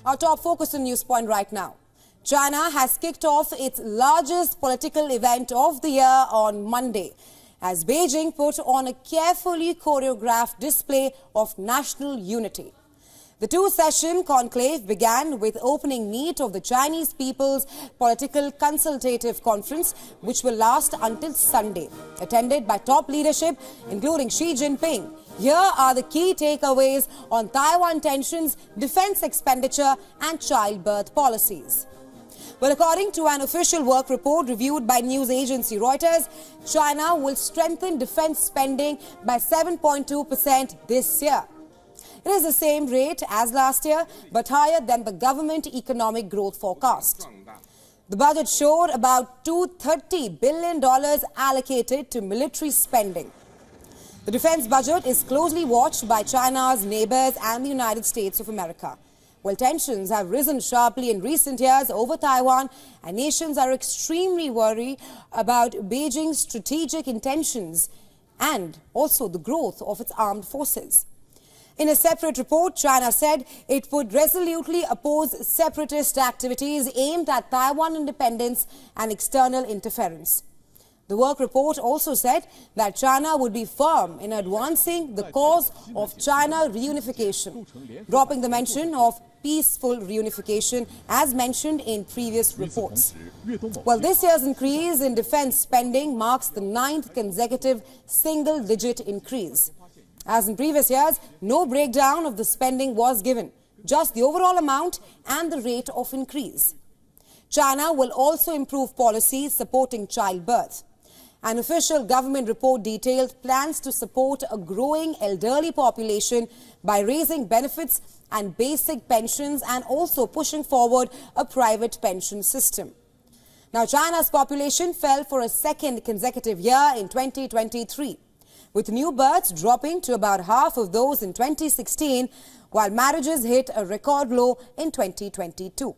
Our top focus on News Point right now. China has kicked off its largest political event of the year on Monday, as Beijing put on a carefully choreographed display of national unity. The two-session conclave began with opening meet of the Chinese People's Political Consultative Conference, which will last until Sunday, attended by top leadership, including Xi Jinping. Here are the key takeaways on Taiwan tensions, defense expenditure and childbirth policies. Well, according to an official work report reviewed by news agency Reuters, China will strengthen defense spending by 7.2% this year. It is the same rate as last year, but higher than the government economic growth forecast. The budget showed about $230 billion allocated to military spending. The defense budget is closely watched by China's neighbors and the United States of America. While tensions have risen sharply in recent years over Taiwan, and nations are extremely worried about Beijing's strategic intentions and also the growth of its armed forces. In a separate report, China said it would resolutely oppose separatist activities aimed at Taiwan independence and external interference. The work report also said that China would be firm in advancing the cause of China reunification, dropping the mention of peaceful reunification as mentioned in previous reports. Well, this year's increase in defense spending marks the 9th consecutive single-digit increase. As in previous years, no breakdown of the spending was given, just the overall amount and the rate of increase. China will also improve policies supporting childbirth. An official government report detailed plans to support a growing elderly population by raising benefits and basic pensions and also pushing forward a private pension system. Now, China's population fell for a second consecutive year in 2023, with new births dropping to about half of those in 2016, while marriages hit a record low in 2022.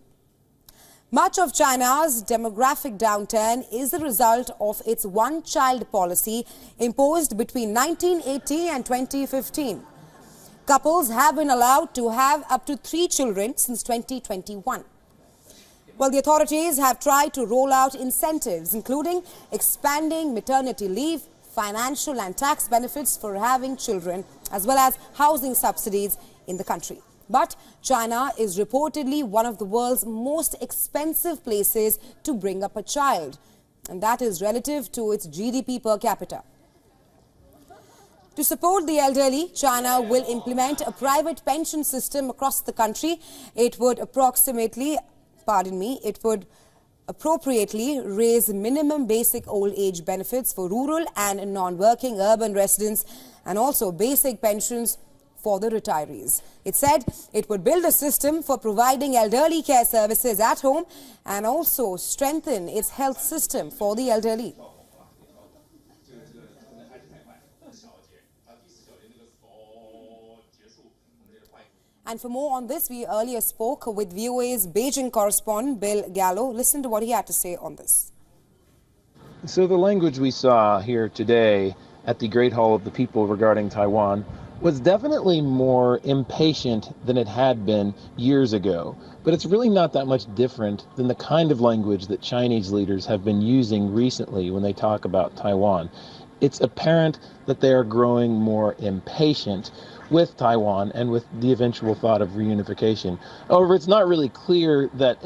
Much of China's demographic downturn is the result of its one-child policy imposed between 1980 and 2015. Couples have been allowed to have up to 3 children since 2021. Well, the authorities have tried to roll out incentives, including expanding maternity leave, financial and tax benefits for having children, as well as housing subsidies in the country. But China is reportedly one of the world's most expensive places to bring up a child, and that is relative to its GDP per capita. To support the elderly, China will implement a private pension system across the country. It would appropriately raise minimum basic old age benefits for rural and non-working urban residents and also basic pensions for the retirees. It said it would build a system for providing elderly care services at home and also strengthen its health system for the elderly. And for more on this, we earlier spoke with VOA's Beijing correspondent Bill Gallo. Listen to what he had to say on this. So the language we saw here today at the Great Hall of the People regarding Taiwan was definitely more impatient than it had been years ago. But it's really not that much different than the kind of language that Chinese leaders have been using recently when they talk about Taiwan. It's apparent that they are growing more impatient with Taiwan and with the eventual thought of reunification. However, it's not really clear that,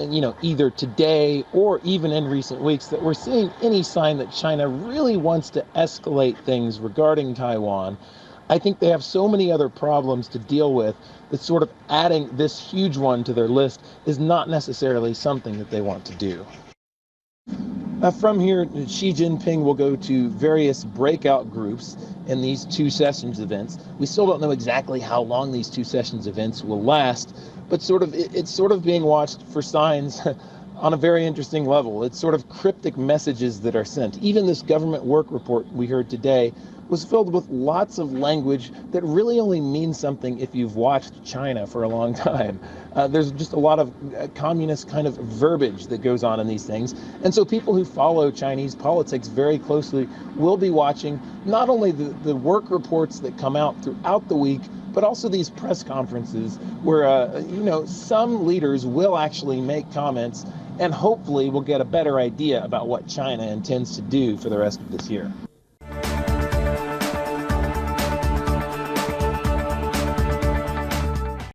either today or even in recent weeks that we're seeing any sign that China really wants to escalate things regarding Taiwan. I think they have so many other problems to deal with that sort of adding this huge one to their list is not necessarily something that they want to do. From here, Xi Jinping will go to various breakout groups in these two sessions events. We still don't know exactly how long these two sessions events will last, but it's sort of being watched for signs on a very interesting level. It's sort of cryptic messages that are sent. Even this government work report we heard today was filled with lots of language that really only means something if you've watched China for a long time. There's just a lot of communist kind of verbiage that goes on in these things. And so people who follow Chinese politics very closely will be watching not only the work reports that come out throughout the week, but also these press conferences where, some leaders will actually make comments and hopefully we'll get a better idea about what China intends to do for the rest of this year.